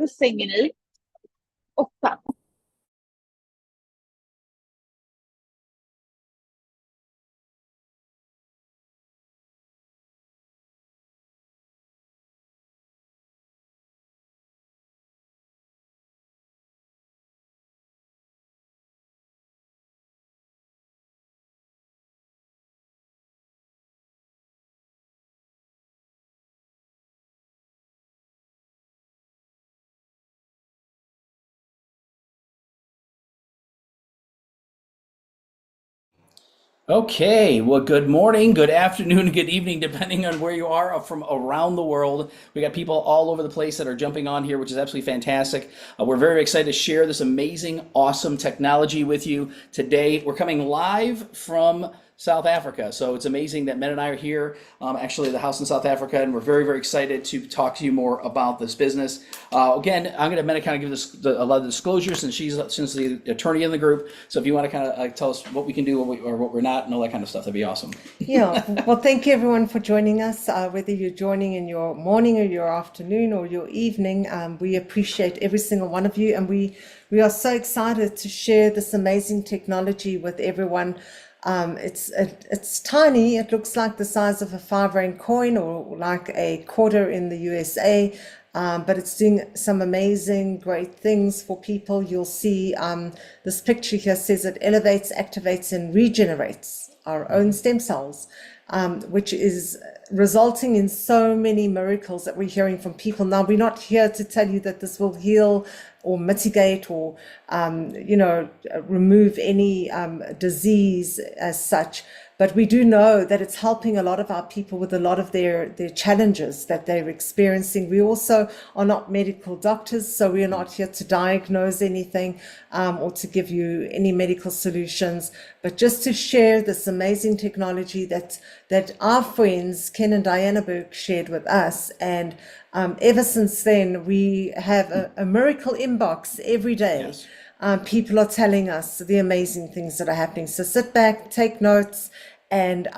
X39 8. Okay, well, good morning, good afternoon, good evening, depending on where you are from around the world. We got people all over the place that are jumping on here, which is absolutely fantastic. We're very excited to share this amazing, awesome technology with you today. We're coming live from South Africa, so it's amazing that Men and I are here, actually at the house in South Africa, and we're very, very excited to talk to you more about this business. Again, I'm going to Mena kind of give this a lot of disclosure since she's the attorney in the group. So if you want to kind of tell us what we can do or what we're not and all that kind of stuff, that'd be awesome. Yeah, well, thank you everyone for joining us, whether you're joining in your morning or your afternoon or your evening. We appreciate every single one of you, and we are so excited to share this amazing technology with everyone. It's tiny. It looks like the size of a 5 rand coin or like a quarter in the USA. But it's doing some amazing, great things for people. You'll see this picture here says it elevates, activates, and regenerates our own stem cells, which is resulting in so many miracles that we're hearing from people. Now, we're not here to tell you that this will heal or mitigate or, remove any disease as such. But we do know that it's helping a lot of our people with a lot of their challenges that they're experiencing. We also are not medical doctors, so we are not here to diagnose anything or to give you any medical solutions, but just to share this amazing technology that our friends, Ken and Diana Burke, shared with us. And ever since then, we have a miracle inbox every day. Yes. People are telling us the amazing things that are happening. So sit back, take notes, and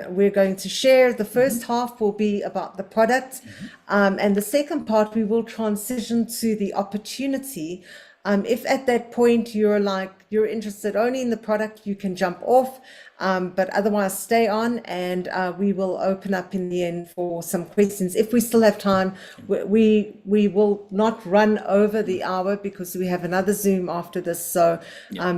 we're going to share. The first half will be about the product, and the second part we will transition to the opportunity. If at that point you're interested only in the product, you can jump off. But otherwise stay on, and we will open up in the end for some questions. If we still have time, we will not run over the hour because we have another Zoom after this. So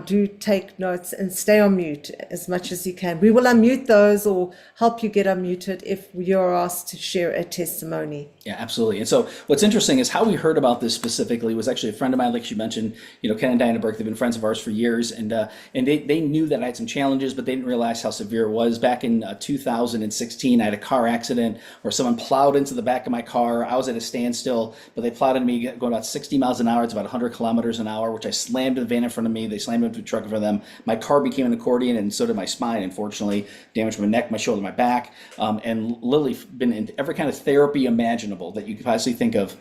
do take notes and stay on mute as much as you can. We will unmute those or help you get unmuted if you're asked to share a testimony. Yeah, absolutely. And so what's interesting is how we heard about this specifically was actually a friend of mine, like you mentioned, Ken and Diana Burke, they've been friends of ours for years, and they knew that I had some challenges, but they didn't realize how severe it was. Back in 2016, I had a car accident where someone plowed into the back of my car. I was at a standstill, but they plowed into me going about 60 miles an hour. It's about 100 kilometers an hour, which I slammed in the van in front of me. They slammed into a truck in front of them. My car became an accordion, and so did my spine, unfortunately. Damaged my neck, my shoulder, my back, and literally been in every kind of therapy imaginable that you could possibly think of,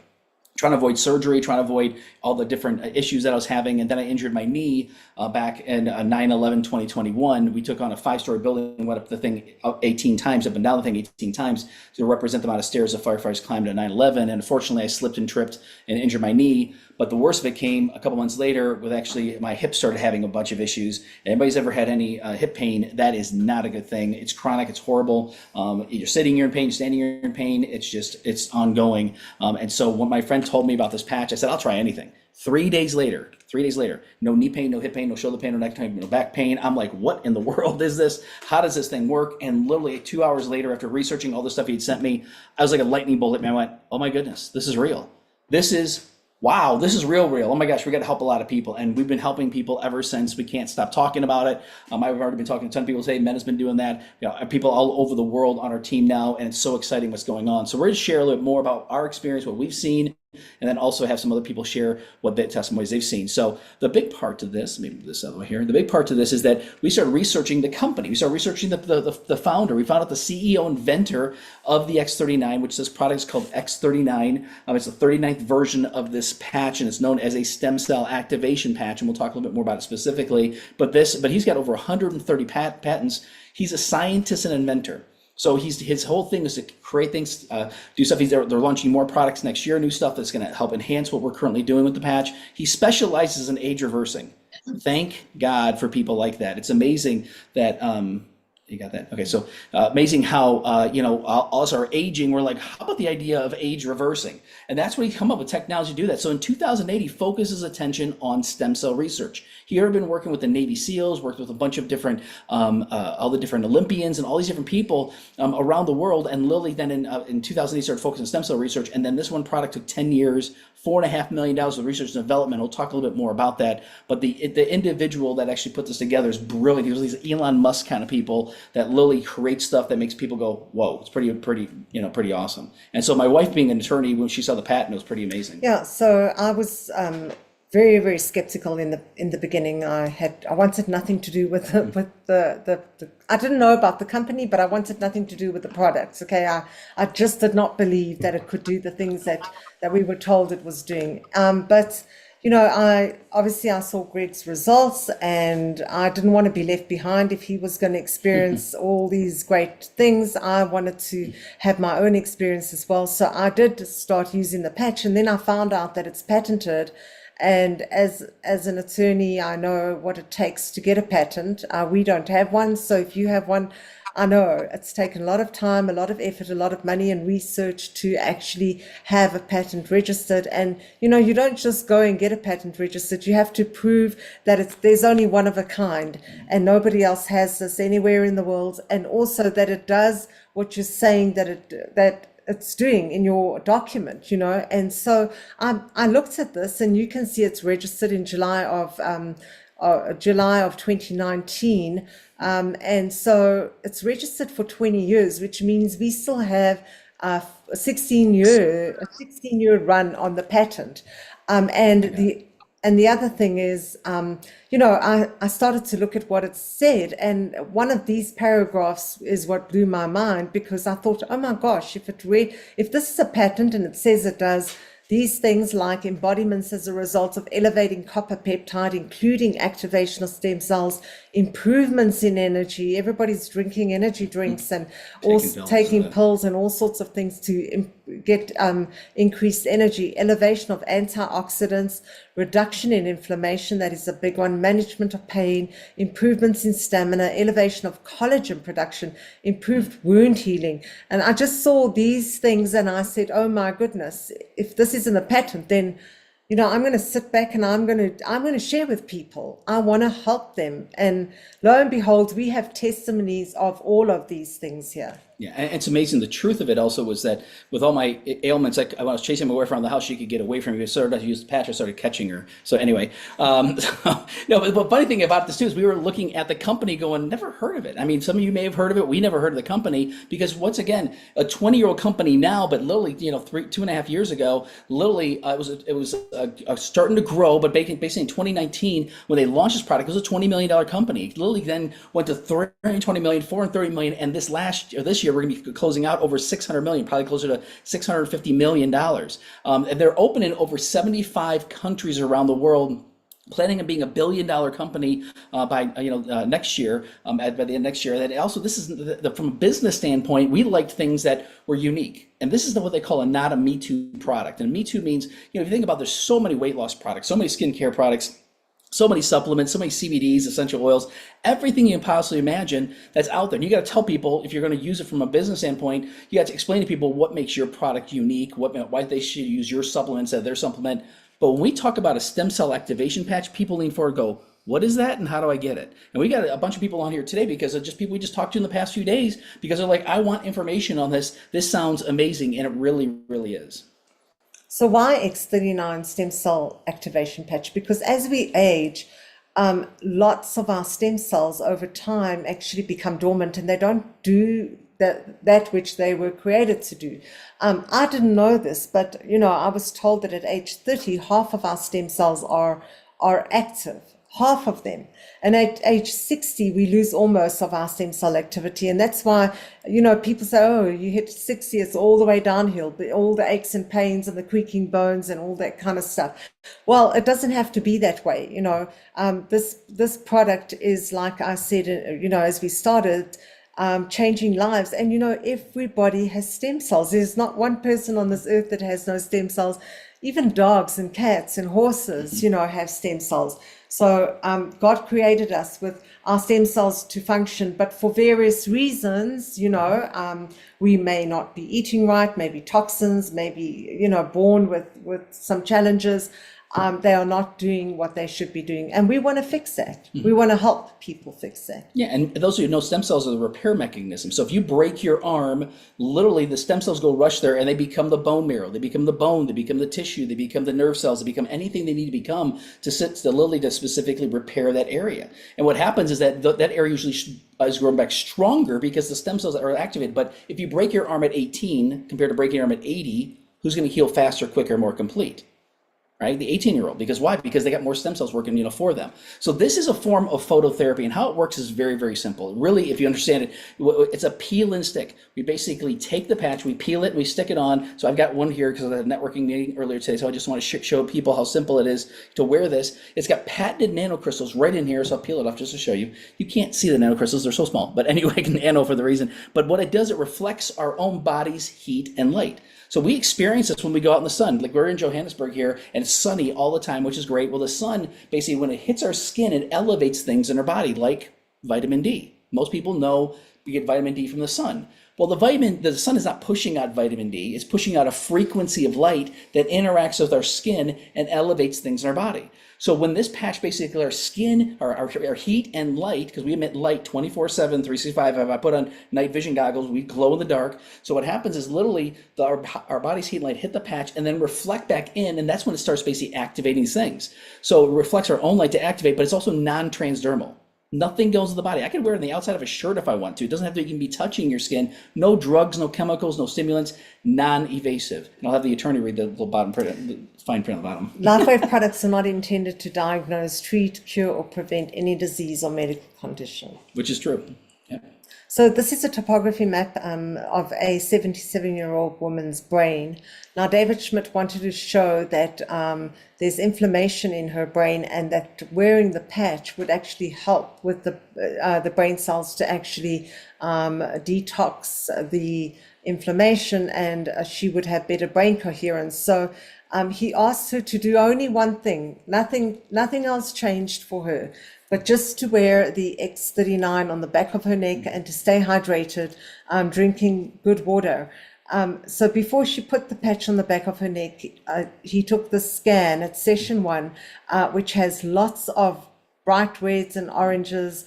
trying to avoid surgery, trying to avoid all the different issues that I was having. And then I injured my knee back in 9/11/2021. We took on a 5-story building, went up the thing 18 times, up and down the thing 18 times to represent the amount of stairs the firefighters climbed at 9/11. And unfortunately, I slipped and tripped and injured my knee. But the worst of it came a couple months later with actually my hip started having a bunch of issues. Anybody's ever had any hip pain, that is not a good thing. It's chronic, it's horrible. You're sitting, you're in pain, standing, you're in pain. It's ongoing. And so when my friend told me about this patch, I said, I'll try anything. 3 days later, no knee pain, no hip pain, no shoulder pain, no neck pain, no back pain. I'm like, what in the world is this? How does this thing work? And literally 2 hours later, after researching all the stuff he'd sent me, I was like a lightning bolt. And I went, oh my goodness, this is real. Wow, this is real. Oh my gosh, we got to help a lot of people. And we've been helping people ever since. We can't stop talking about it. I've already been talking to a ton of people today. Men has been doing that. People all over the world on our team now, and it's so exciting what's going on. So we're going to share a little bit more about our experience, what we've seen, and then also have some other people share what the testimonies they've seen. So the big part to this, maybe this other one here, the big part to this is that we started researching the company. We started researching the founder. We found out the CEO inventor of the X39, which this product is called X39. It's the 39th version of this patch, and it's known as a stem cell activation patch. And we'll talk a little bit more about it specifically. But he's got over 130 patents. He's a scientist and inventor. So his whole thing is to create things, do stuff. They're launching more products next year, new stuff that's going to help enhance what we're currently doing with the patch. He specializes in age reversing. Thank God for people like that. It's amazing that you got that. Okay, so amazing how us are aging. We're like, how about the idea of age reversing? And that's when he come up with technology to do that. So in 2008, he focused his attention on stem cell research. He had been working with the Navy SEALs, worked with a bunch of different, all the different Olympians and all these different people around the world. And literally then in 2008, started focusing on stem cell research. And then this one product took 10 years, $4.5 million of research and development. We'll talk a little bit more about that. But the individual that actually put this together is brilliant. There's these Elon Musk kind of people that literally create stuff that makes people go, whoa, it's pretty awesome. And so my wife being an attorney, when she saw the patent, it was pretty amazing. Yeah, so I was very, very skeptical in the beginning. I wanted nothing to do with the I didn't know about the company, but I wanted nothing to do with the products. Okay, I just did not believe that it could do the things that we were told it was doing. But I saw Greg's results, and I didn't want to be left behind. If he was going to experience all these great things, I wanted to have my own experience as well. So I did start using the patch, and then I found out that it's patented. And as an attorney, I know what it takes to get a patent. We don't have one, so if you have one, I know it's taken a lot of time, a lot of effort, a lot of money and research to actually have a patent registered. And you don't just go and get a patent registered. You have to prove that there's only one of a kind, and nobody else has this anywhere in the world, and also that it does what you're saying that it's doing in your document, And so I looked at this, and you can see it's registered in July of 2019. And so it's registered for 20 years, which means we still have a 16-year run on the patent. And the other thing is, I started to look at what it said, and one of these paragraphs is what blew my mind, because I thought, oh my gosh, if this is a patent and it says it does these things like embodiments as a result of elevating copper peptide, including activation of stem cells, improvements in energy. Everybody's drinking energy drinks and also taking pills and all sorts of things to get increased energy, elevation of antioxidants, reduction in inflammation, that is a big one, management of pain, improvements in stamina, elevation of collagen production, improved wound healing. And I just saw these things and I said, oh my goodness, if this isn't a patent, then I'm going to sit back and I'm going to share with people. I want to help them. And lo and behold, we have testimonies of all of these things here. Yeah, and it's amazing. The truth of it also was that with all my ailments, like when I was chasing my wife around the house, she could get away from me. I started to use the patch. I started catching her. So anyway, no, but funny thing about this too is we were looking at the company going, never heard of it. I mean, some of you may have heard of it. We never heard of the company because once again, a 20-year-old company now, but literally, 2.5 years ago, literally it was starting to grow. But basically in 2019, when they launched this product, it was a $20 million company. It literally then went to $320 million, $430 million, and this year we're going to be closing out over 600 million, probably closer to $650 million. And they're open in over 75 countries around the world, planning on being $1 billion company by next year, by the end of next year. And also, this is from a business standpoint, we liked things that were unique. And this is what they call not a Me Too product. And Me Too means, if you think about, there's so many weight loss products, so many skincare products, so many supplements, so many CBDs, essential oils, everything you can possibly imagine that's out there. And you got to tell people, if you're going to use it from a business standpoint, you got to explain to people what makes your product unique, why they should use your supplement instead of their supplement. But when we talk about a stem cell activation patch, people lean forward and go, what is that and how do I get it? And we got a bunch of people on here today because of just people we just talked to in the past few days because they're like, I want information on this. This sounds amazing. And it really, really is. So why X39 stem cell activation patch? Because as we age, lots of our stem cells over time actually become dormant and they don't do that which they were created to do. I didn't know this, but I was told that at age 30, half of our stem cells are active. Half of them. And at age 60, we lose almost of our stem cell activity. And that's why, people say, oh, you hit 60, it's all the way downhill, all the aches and pains and the creaking bones and all that kind of stuff. Well, it doesn't have to be that way. This product is, like I said, as we started, changing lives. And everybody has stem cells. There's not one person on this earth that has no stem cells. Even dogs and cats and horses, have stem cells. So God created us with our stem cells to function, but for various reasons, we may not be eating right, maybe toxins, maybe, born with some challenges. They are not doing what they should be doing. And we want to fix that. We want to help people fix that. Yeah, and those of you who know, stem cells are the repair mechanism. So if you break your arm, literally the stem cells go rush there and they become the bone marrow. They become the bone, they become the tissue, they become the nerve cells, they become anything they need to become to specifically repair that area. And what happens is that that area usually is growing back stronger because the stem cells are activated. But if you break your arm at 18 compared to breaking your arm at 80, who's going to heal faster, quicker, more complete? Right? The 18-year-old. Because why? Because they got more stem cells working, for them. So this is a form of phototherapy, and how it works is very, very simple. Really, if you understand it, it's a peel and stick. We basically take the patch, we peel it, we stick it on. So I've got one here because I had a networking meeting earlier today, so I just want to show people how simple it is to wear this. It's got patented nanocrystals right in here, so I'll peel it off just to show you. You can't see the nanocrystals, they're so small. But anyway, nano for the reason. But what it does, it reflects our own body's heat and light. So we experience this when we go out in the sun. Like we're in Johannesburg here, and it's sunny all the time, which is great. Well, the sun, basically, when it hits our skin, it elevates things in our body, like vitamin D. Most people know we get vitamin D from the sun. Well, the sun is not pushing out vitamin D. It's pushing out a frequency of light that interacts with our skin and elevates things in our body. So when this patch, basically our skin, our heat and light, because we emit light 24/7, 365, if I put on night vision goggles, we glow in the dark. So what happens is literally our body's heat and light hit the patch and then reflect back in, and that's when it starts basically activating these things. So it reflects our own light to activate, but it's also non-transdermal. Nothing goes to the body. I can wear it on the outside of a shirt if I want to. It doesn't have to even be touching your skin. No drugs, no chemicals, no stimulants, non-evasive. And I'll have the attorney read the little bottom print, the fine print on the bottom. LifeWave products are not intended to diagnose, treat, cure, or prevent any disease or medical condition. Which is true. Yeah. So this is a topography map of a 77-year-old woman's brain. Now, David Schmidt wanted to show that there's inflammation in her brain, and that wearing the patch would actually help with the brain cells to actually detox the inflammation, and she would have better brain coherence. So he asked her to do only one thing. Nothing else changed for her, but just to wear the X39 on the back of her neck and to stay hydrated, drinking good water. So before she put the patch on the back of her neck, he took the scan at session 1, which has lots of bright reds and oranges,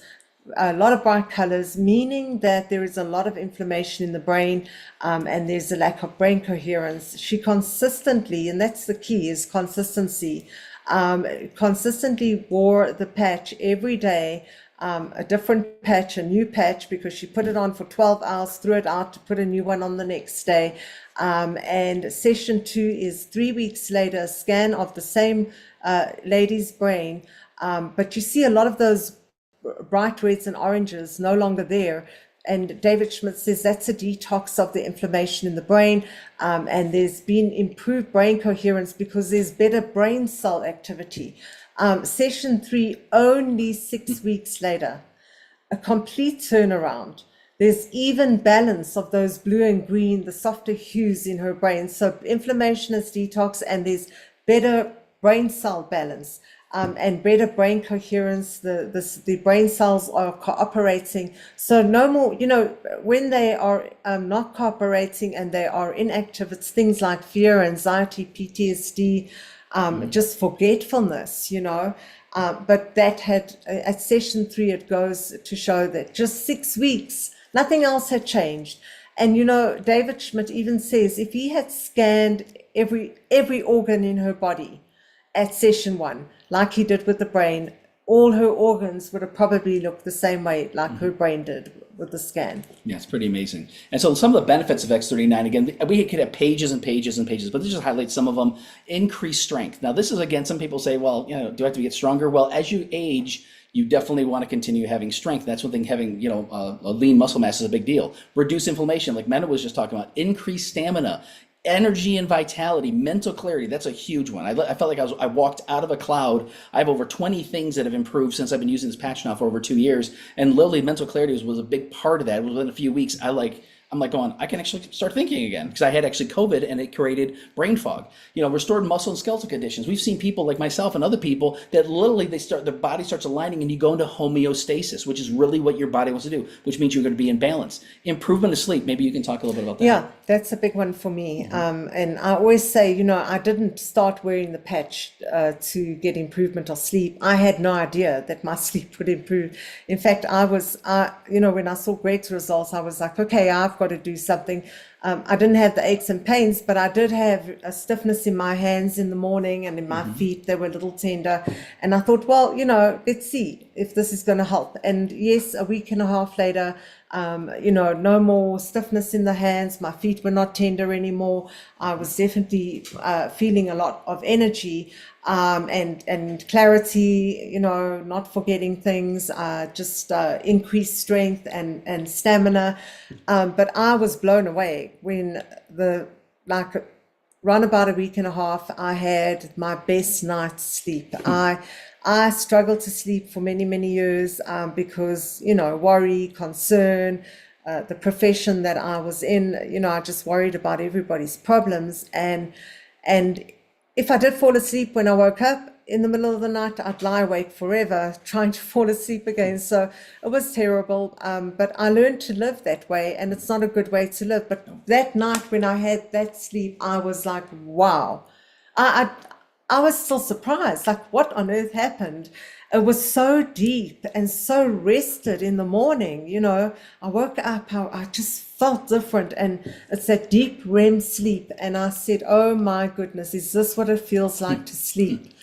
a lot of bright colors, meaning that there is a lot of inflammation in the brain, and there's a lack of brain coherence. She consistently, and that's the key, is consistency, consistently wore the patch every day, a different patch, a new patch, because she put it on for 12 hours, threw it out to put a new one on the next day. And session 2 is 3 weeks later, a scan of the same lady's brain. But you see a lot of those bright reds and oranges no longer there. And David Schmidt says that's a detox of the inflammation in the brain. And there's been improved brain coherence because there's better brain cell activity. Session 3, only 6 weeks later, a complete turnaround. There's even balance of those blue and green, the softer hues in her brain. So inflammation is detox, and there's better brain cell balance. And better brain coherence, the brain cells are cooperating. So no more, when they are not cooperating and they are inactive, it's things like fear, anxiety, PTSD, just forgetfulness, but that had, at session 3, it goes to show that just 6 weeks, nothing else had changed. And, David Schmidt even says if he had scanned every organ in her body at session 1, like he did with the brain, all her organs would have probably looked the same way like her brain did with the scan. Yeah, it's pretty amazing. And so some of the benefits of X39, again, we could have pages and pages and pages, but this just highlights some of them. Increased strength. Now, this is, again, some people say, well, do I have to get stronger? Well, as you age, you definitely want to continue having strength. That's one thing, having, a lean muscle mass is a big deal. Reduce inflammation, like Mena was just talking about. Increase stamina. energy and vitality, mental clarity. That's a huge one. I felt like I walked out of a cloud. I have over 20 things that have improved since I've been using this patch now for over 2 years. And literally mental clarity was a big part of that. Within a few weeks, I'm like going, I can actually start thinking again, because I had actually COVID and it created brain fog. Restored muscle and skeletal conditions. We've seen people like myself and other people that literally their body starts aligning and you go into homeostasis, which is really what your body wants to do, which means you're going to be in balance. Improvement of sleep. Maybe you can talk a little bit about that. Yeah, that's a big one for me. And I always say, I didn't start wearing the patch to get improvement of sleep. I had no idea that my sleep would improve. In fact, when I saw Greg's results, I was like, okay, I've got to do something. I didn't have the aches and pains, but I did have a stiffness in my hands in the morning and in my feet. They were a little tender. And I thought, well, let's see if this is going to help. And yes, a week and a half later, no more stiffness in the hands. My feet were not tender anymore. I was definitely feeling a lot of energy and clarity, not forgetting things, just increased strength and stamina. But I was blown away when around about a week and a half, I had my best night's sleep. I struggled to sleep for many, many years because, worry, concern, the profession that I was in, I just worried about everybody's problems. And if I did fall asleep when I woke up in the middle of the night, I'd lie awake forever trying to fall asleep again. So it was terrible. But I learned to live that way, and it's not a good way to live. But that night when I had that sleep, I was like, wow. I was still surprised, like what on earth happened? It was so deep and so rested in the morning. I woke up, I just felt different, and it's that deep REM sleep. And I said, oh my goodness, is this what it feels like to sleep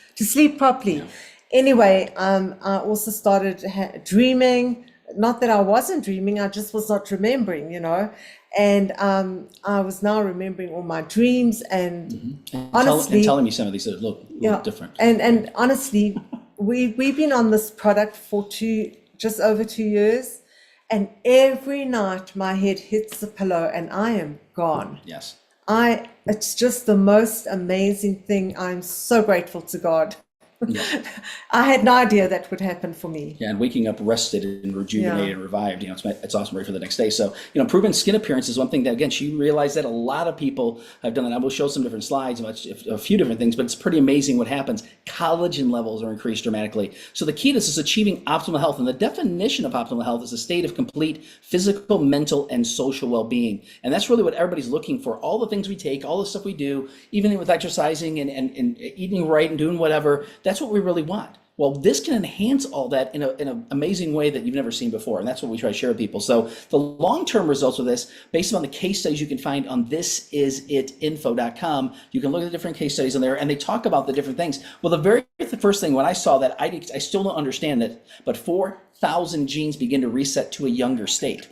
properly? Yeah. Anyway, I also started dreaming. Not that I wasn't dreaming, I just was not remembering, And I was now remembering all my dreams, and honestly, telling me some of these that look different. And honestly, we've been on this product for just over 2 years, and every night my head hits the pillow and I am gone. Yes. It's just the most amazing thing. I'm so grateful to God. Yeah. I had no idea that would happen for me. Yeah, and waking up rested and rejuvenated and revived, it's awesome, ready for the next day. So, improving skin appearance is one thing that, again, she realized that a lot of people have done that. I will show some different slides about a few different things, but it's pretty amazing what happens. Collagen levels are increased dramatically. So the key to this is achieving optimal health. And the definition of optimal health is a state of complete physical, mental, and social well-being. And that's really what everybody's looking for. All the things we take, all the stuff we do, even with exercising and eating right and doing whatever, that's what we really want. Well, this can enhance all that in an amazing way that you've never seen before. And that's what we try to share with people. So the long-term results of this, based on the case studies you can find on thisisitinfo.com, you can look at the different case studies on there, and they talk about the different things. Well, the first thing when I saw that, I still don't understand it, but 4,000 genes begin to reset to a younger state.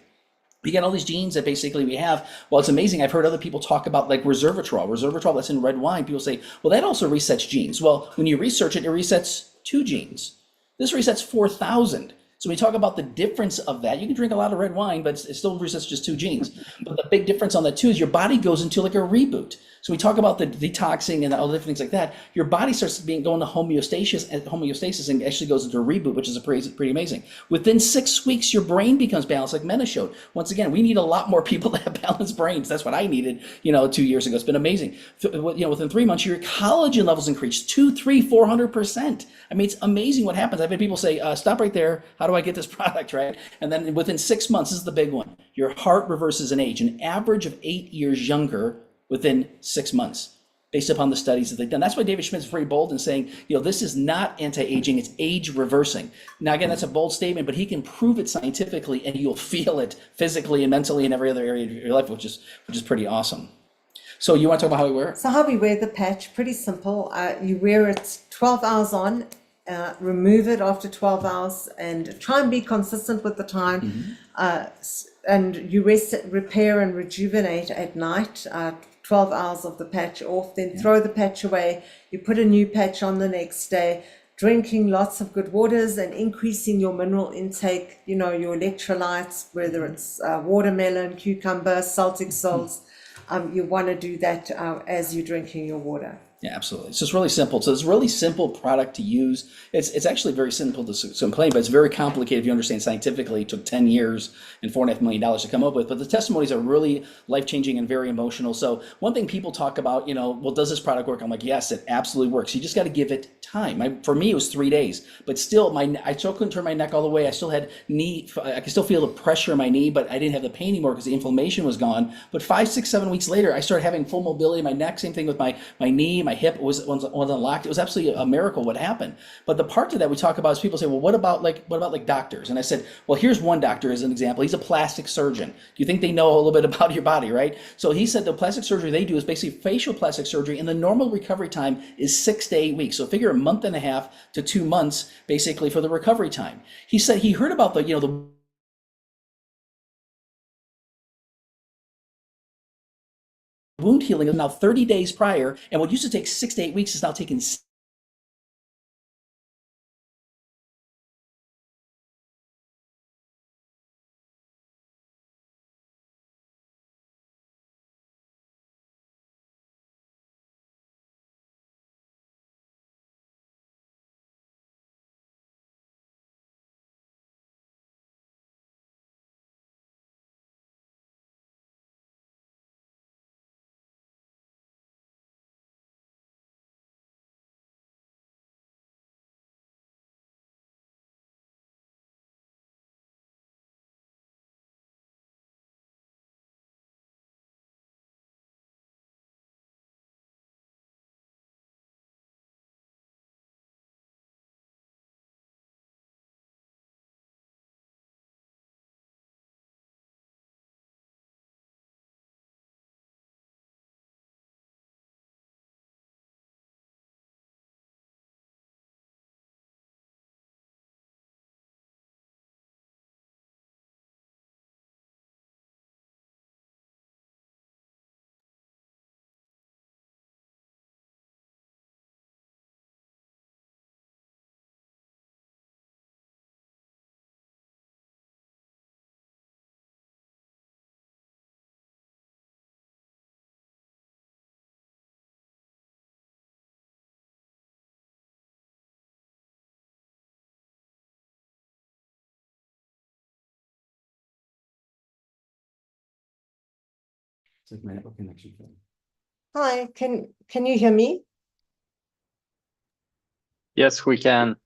You get all these genes that basically we have. Well, it's amazing. I've heard other people talk about like resveratrol that's in red wine. People say, well, that also resets genes. Well, when you research it, it resets 2 genes. This resets 4,000. So we talk about the difference of that. You can drink a lot of red wine, but it still resets just 2 genes. But the big difference on that too is your body goes into like a reboot. So we talk about the detoxing and all the different things like that. Your body starts going to homeostasis and actually goes into a reboot, which is pretty amazing. Within 6 weeks, your brain becomes balanced, like Mena showed. Once again, we need a lot more people that have balanced brains. That's what I needed, 2 years ago. It's been amazing. Within 3 months, your collagen levels increase 200, 300, 400%. I mean, it's amazing what happens. I've had people say, stop right there. How do I get this product, right? And then within 6 months, this is the big one. Your heart reverses in age, an average of 8 years younger within 6 months, based upon the studies that they've done. That's why David Schmidt's very bold in saying, this is not anti-aging, it's age reversing. Now, again, that's a bold statement, but he can prove it scientifically, and you'll feel it physically and mentally in every other area of your life, which is pretty awesome. So you want to talk about how we wear it? So how we wear the patch, pretty simple. You wear it 12 hours on, remove it after 12 hours, and try and be consistent with the time. And you repair and rejuvenate at night, 12 hours of the patch off, then throw the patch away. You put a new patch on the next day, drinking lots of good waters and increasing your mineral intake, your electrolytes, whether it's watermelon, cucumber, Celtic salts, you want to do that as you're drinking your water. Yeah, absolutely. So it's really simple. So it's a really simple product to use. It's actually very simple to explain, but it's very complicated if you understand scientifically. It took 10 years and $4.5 million to come up with. But the testimonies are really life-changing and very emotional. So one thing people talk about, well, does this product work? I'm like, yes, it absolutely works. You just got to give it time. For me, it was 3 days, but still, I still couldn't turn my neck all the way. I still had I could still feel the pressure in my knee, but I didn't have the pain anymore because the inflammation was gone. But 5, 6, 7 weeks later, I started having full mobility in my neck. Same thing with my knee, my hip was unlocked. It was absolutely a miracle what happened. But the part of that we talk about is people say, well, what about doctors? And I said, well, here's one doctor as an example. He's a plastic surgeon. Do you think they know a little bit about your body, right? So he said the plastic surgery they do is basically facial plastic surgery, and the normal recovery time is 6 to 8 weeks. So figure a month and a half to 2 months basically for the recovery time. He said he heard about the wound healing is now 30 days prior, and what used to take 6 to 8 weeks is now taking It's like my network connection thing. Hi, can you hear me? Yes, we can.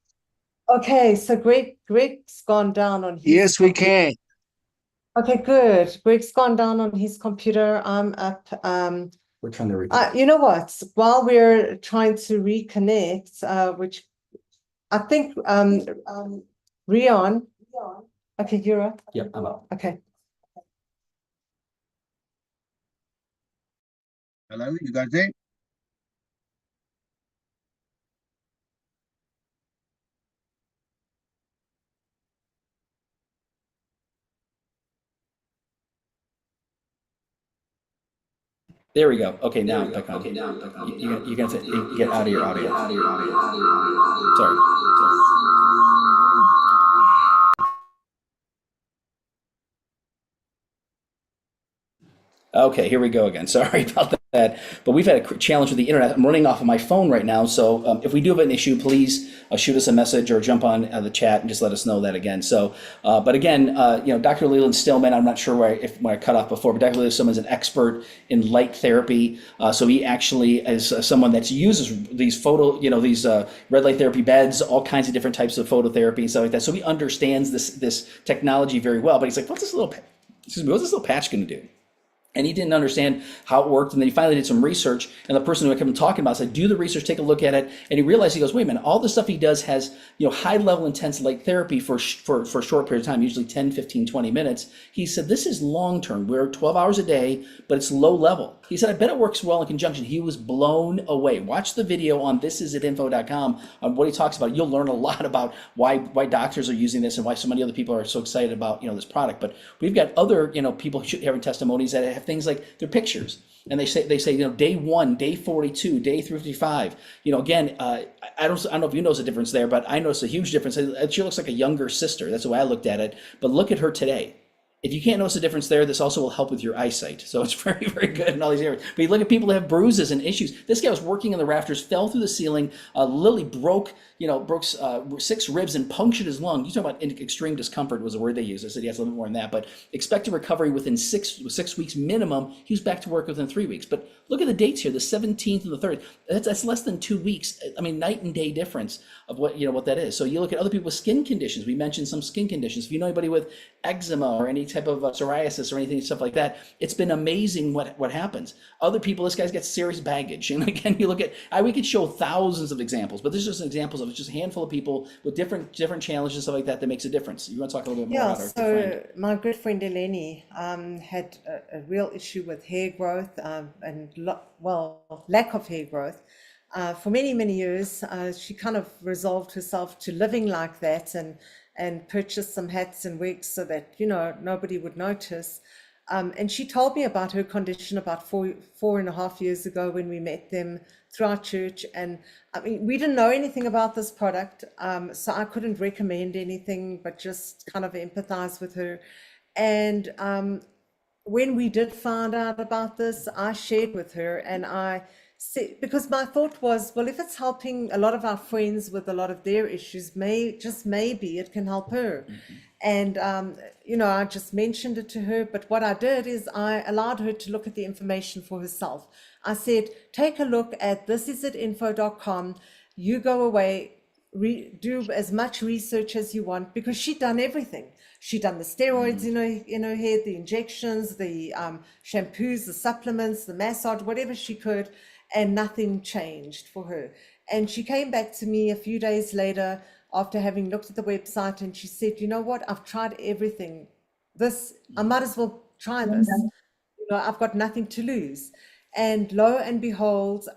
Okay, so Greg's gone down on his Yes, we can. Okay, good. Greg's gone down on his computer. I'm up. We're trying to reconnect. You know what? While we're trying to reconnect, which I think Rion. Okay, you're up. Yep, I'm up. Okay. Hello, you guys there? There we go. Okay, now I'm back on. You can get out of your audio. Sorry. Okay, here we go again. Sorry about that. But we've had a challenge with the internet. I'm running off of my phone right now. So if we do have an issue, please shoot us a message or jump on the chat and just let us know that again. So, but again, Dr. Leland Stillman, I'm not sure where I cut off before, but Dr. Leland Stillman is an expert in light therapy. So he actually is someone that uses these these red light therapy beds, all kinds of different types of phototherapy and stuff like that. So he understands this technology very well. But he's like, what's this little patch going to do? And he didn't understand how it worked. And then he finally did some research. And the person who I kept talking about said, do the research, take a look at it. And he realized, he goes, wait a minute, all the stuff he does has, high level intense light therapy for a short period of time, usually 10, 15, 20 minutes. He said, this is long term. We're 12 hours a day, but it's low level. He said, I bet it works well in conjunction. He was blown away. Watch the video on thisisatinfo.com on what he talks about. You'll learn a lot about why doctors are using this and why so many other people are so excited about this product. But we've got other people having testimonies that have things like their pictures, and they say day 1, day 42, day 355. Again, I don't know if you notice a difference there, but I noticed a huge difference. She looks like a younger sister. That's the way I looked at it. But look at her today. If you can't notice a difference there, this also will help with your eyesight. So it's very, very good in all these areas. But you look at people that have bruises and issues. This guy was working in the rafters, fell through the ceiling, literally broke 6 ribs and punctured his lung. You talk about extreme discomfort was the word they used. I said he has a little bit more than that, but expected recovery within 6 weeks minimum. He was back to work within 3 weeks. But look at the dates here: the 17th and the 3rd. That's less than 2 weeks. I mean, night and day difference of what that is. So you look at other people with skin conditions. We mentioned some skin conditions. If you know anybody with eczema or any type of psoriasis or anything, stuff like that, it's been amazing what happens. Other people, this guy's got serious baggage. And again, you look at, we could show thousands of examples, but this is just examples of just a handful of people with different challenges and stuff like that makes a difference. You want to talk a little bit more about our good friend? My good friend Eleni had a real issue with hair growth and lack of hair growth. For many, many years, she kind of resolved herself to living like that and purchased some hats and wigs so that, nobody would notice. And she told me about her condition about 4.5 years ago when we met them through our church. And I mean, we didn't know anything about this product, so I couldn't recommend anything, but just kind of empathize with her. And when we did find out about this, I shared with her, and I said, because my thought was, well, if it's helping a lot of our friends with a lot of their issues, maybe it can help her. And, I just mentioned it to her, but what I did is I allowed her to look at the information for herself. I said, take a look at thisisit.info.com. You go away, do as much research as you want, because she'd done everything. She'd done the steroids in her head, the injections, the shampoos, the supplements, the massage, whatever she could, and nothing changed for her. And she came back to me a few days later after having looked at the website, and she said, you know what, I've tried everything. I might as well try this. I've got nothing to lose. And lo and behold,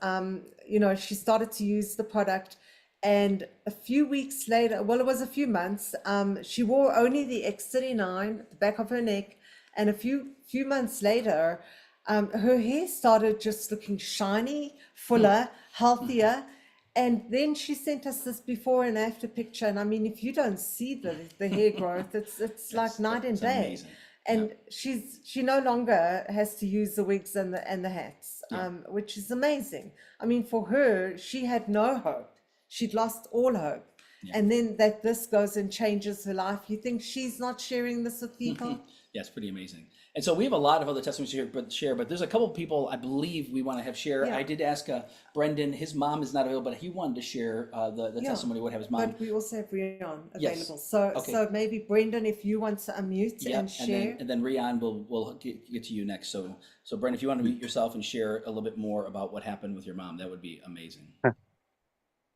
she started to use the product. And a few weeks later, well, it was a few months, she wore only the X39, the back of her neck. And a few months later, her hair started just looking shiny, fuller, healthier. And then she sent us this before and after picture. And I mean, if you don't see the hair growth, it's like night and day. Amazing. And she no longer has to use the wigs and the hats, which is amazing. I mean, for her, she had no hope. She'd lost all hope. And then this goes and changes her life. You think she's not sharing this with people? Yeah, it's pretty amazing. And so we have a lot of other testimonies to share, but there's a couple of people I believe we want to have share. Yeah. I did ask Brendan, his mom is not available, but he wanted to share the testimony, what have his mom. But we also have Rion available. Yes. So maybe Brendan, if you want to unmute and share. And then Rian will get to you next. So Brendan, if you want to mute yourself and share a little bit more about what happened with your mom, that would be amazing.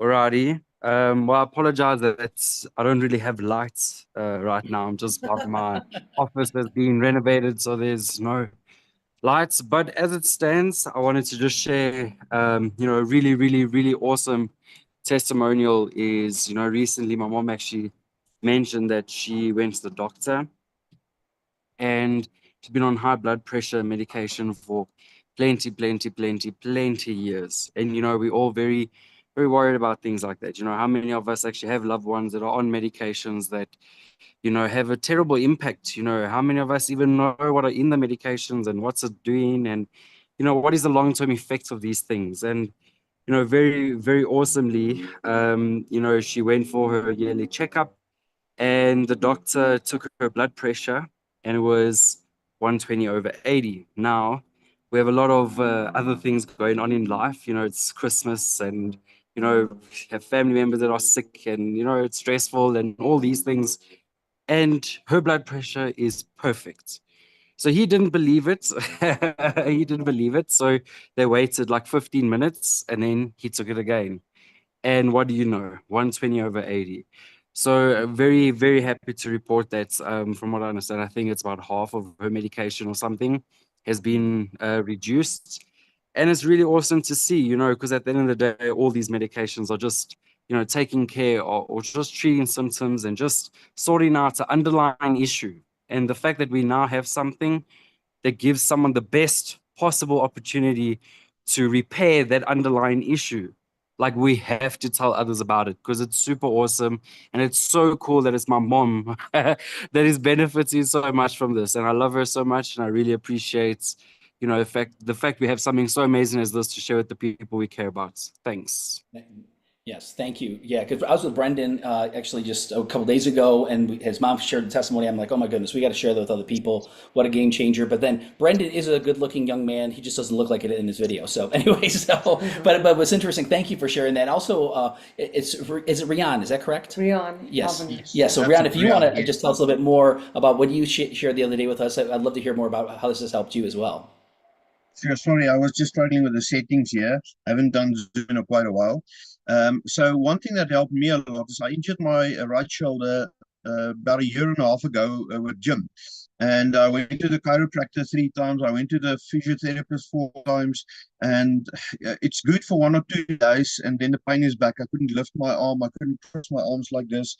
Alrighty. Well, I apologize that I don't really have lights right now. I'm just my office has been renovated, so there's no lights. But as it stands, I wanted to just share, a really, really, really awesome testimonial is, recently my mom actually mentioned that she went to the doctor and she's been on high blood pressure medication for plenty years. And, we're all very, very worried about things like that. How many of us actually have loved ones that are on medications that, have a terrible impact? How many of us even know what are in the medications and what's it doing? And, what is the long-term effects of these things? And, very, very awesomely, she went for her yearly checkup and the doctor took her blood pressure and it was 120/80. Now, we have a lot of other things going on in life. It's Christmas and, have family members that are sick and, it's stressful and all these things. And her blood pressure is perfect. So he didn't believe it. He didn't believe it. So they waited like 15 minutes and then he took it again. And what do you know? 120/80. So very, very happy to report that from what I understand, I think it's about half of her medication or something has been reduced. And it's really awesome to see, because at the end of the day, all these medications are just, taking care or just treating symptoms and just sorting out the underlying issue. And the fact that we now have something that gives someone the best possible opportunity to repair that underlying issue like we have to tell others about it because it's super awesome. And it's so cool that it's my mom that is benefiting so much from this. And I love her so much. And I really appreciate, the fact we have something so amazing as this to share with the people we care about. Thanks. Yes, thank you. Yeah, because I was with Brendan actually just a couple days ago, and his mom shared the testimony. I'm like, oh my goodness, we got to share that with other people. What a game changer! But then Brendan is a good-looking young man. He just doesn't look like it in his video. So anyway, but what's interesting. Thank you for sharing that. Also, is it Rian? Is that correct? Rian. Yes. Alvin. Yeah. So That's Rian, if you want to yes. just tell us a little bit more about what you shared the other day with us, I'd love to hear more about how this has helped you as well. Sure, sorry, I was just struggling with the settings here. I haven't done Zoom in quite a while. So one thing that helped me a lot is I injured my right shoulder about a year and a half ago with gym. And I went to the chiropractor 3 times. I went to the physiotherapist 4 times. And it's good for 1 or 2 days. And then the pain is back. I couldn't lift my arm. I couldn't press my arms like this.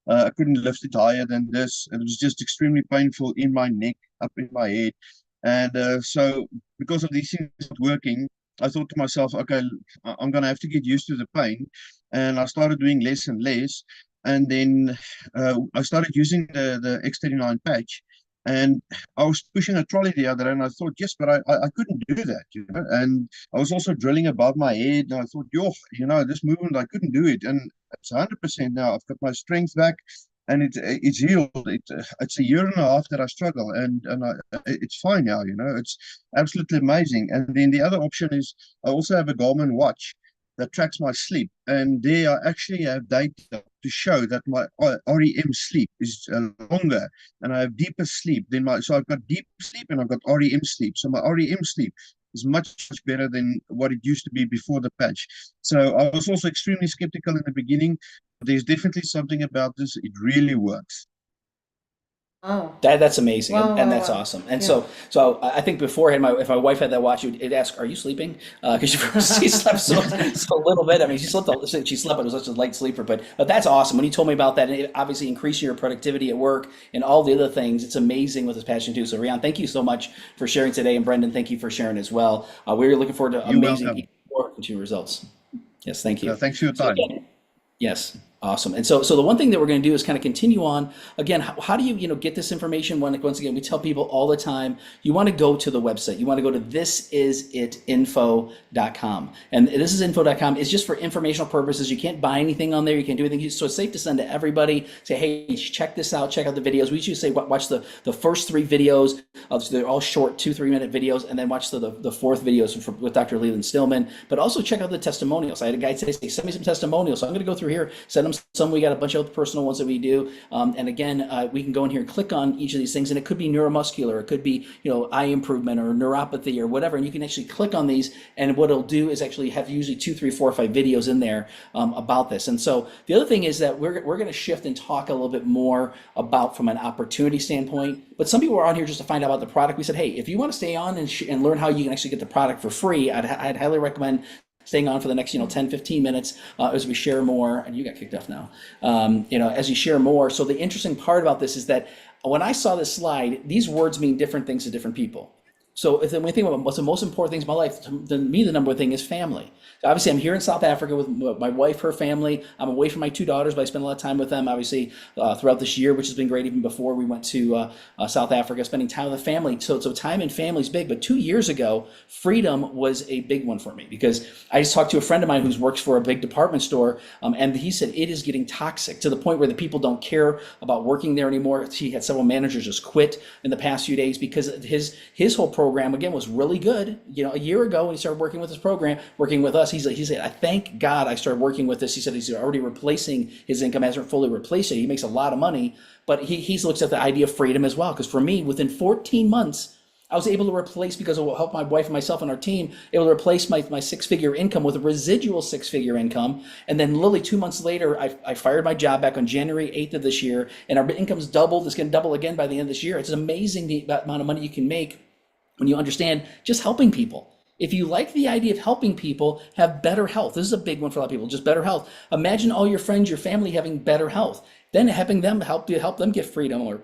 I couldn't lift it higher than this. It was just extremely painful in my neck, up in my head. And so because of these things not working, I thought to myself, okay, I'm going to have to get used to the pain. And I started doing less and less. And then I started using the X39 patch. And I was pushing a trolley the other day, and I thought, yes, but I couldn't do that, And I was also drilling above my head, and I thought, yo, this movement, I couldn't do it. And it's 100% now. I've got my strength back, and it's healed. It's a year and a half that I struggle, and it's fine now. It's absolutely amazing. And then the other option is I also have a Garmin watch that tracks my sleep, and there I actually have data to show that my REM sleep is longer, and I have deeper sleep than so I've got deep sleep and I've got REM sleep. So my REM sleep is much better than what it used to be before the patch. So I was also extremely skeptical in the beginning. There's definitely something about this. It really works. Oh, That's amazing, wow, and wow, that's wow. awesome. And Yeah. so I think beforehand, if my wife had that watch, it'd ask, "Are you sleeping?" Because she slept so little bit. I mean, she slept, but it was such a light sleeper. But that's awesome. When you told me about that, and it obviously increased your productivity at work and all the other things. It's amazing with this passion too. So Rian, thank you so much for sharing today, and Brendan, thank you for sharing as well. We're looking forward to You're amazing welcome. more into results. Yes, thank you. Thanks for your So time. again, yes, awesome. And so the one thing that we're going to do is kind of continue on. Again, how do you get this information? Once again, we tell people all the time, you want to go to the website. You want to go to thisisitinfo.com. And thisisitinfo.com is just for informational purposes. You can't buy anything on there. You can't do anything. So it's safe to send to everybody. Say, hey, check this out. Check out the videos. We usually say watch the first 3 videos. So they're all short 2-3 minute videos, and then watch the fourth videos with Dr. Leland Stillman. But also check out the testimonials. I had a guy say, send me some testimonials. So I'm going to go through here, send them some. We got a bunch of personal ones that we do. And again, we can go in here and click on each of these things, and it could be neuromuscular, it could be eye improvement or neuropathy or whatever. And you can actually click on these, and what it'll do is actually have usually 2, 3, 4, 5 videos in there about this. And so the other thing is that we're going to shift and talk a little bit more about from an opportunity standpoint. But some people are on here just to find out about the product. We said, hey, if you want to stay on and learn how you can actually get the product for free, I'd highly recommend staying on for the next 10, 15 minutes as we share more. And you got kicked off now. As you share more. So the interesting part about this is that when I saw this slide, these words mean different things to different people. So when we think about what's the most important things in my life, to me, the number one thing is family. So obviously, I'm here in South Africa with my wife, her family. I'm away from my 2 daughters, but I spend a lot of time with them, obviously, throughout this year, which has been great, even before we went to South Africa, spending time with the family. So time and family is big. But 2 years ago, freedom was a big one for me, because I just talked to a friend of mine who works for a big department store, and he said it is getting toxic to the point where the people don't care about working there anymore. He had several managers just quit in the past few days because his whole program again was really good. A year ago when he started working with this program, working with us, he said, I thank God I started working with this. He said he's already replacing his income, hasn't fully replaced it. He makes a lot of money, but he looks at the idea of freedom as well. Because for me, within 14 months, I was able to replace, because it will help my wife and myself and our team, able to replace my 6-figure income with a residual 6-figure income. And then literally 2 months later, I fired my job back on January 8th of this year, and our income's doubled. It's going to double again by the end of this year. It's amazing the amount of money you can make when you understand just helping people. If you like the idea of helping people have better health, this is a big one for a lot of people, just better health. Imagine all your friends, your family having better health, then helping them help them get freedom, or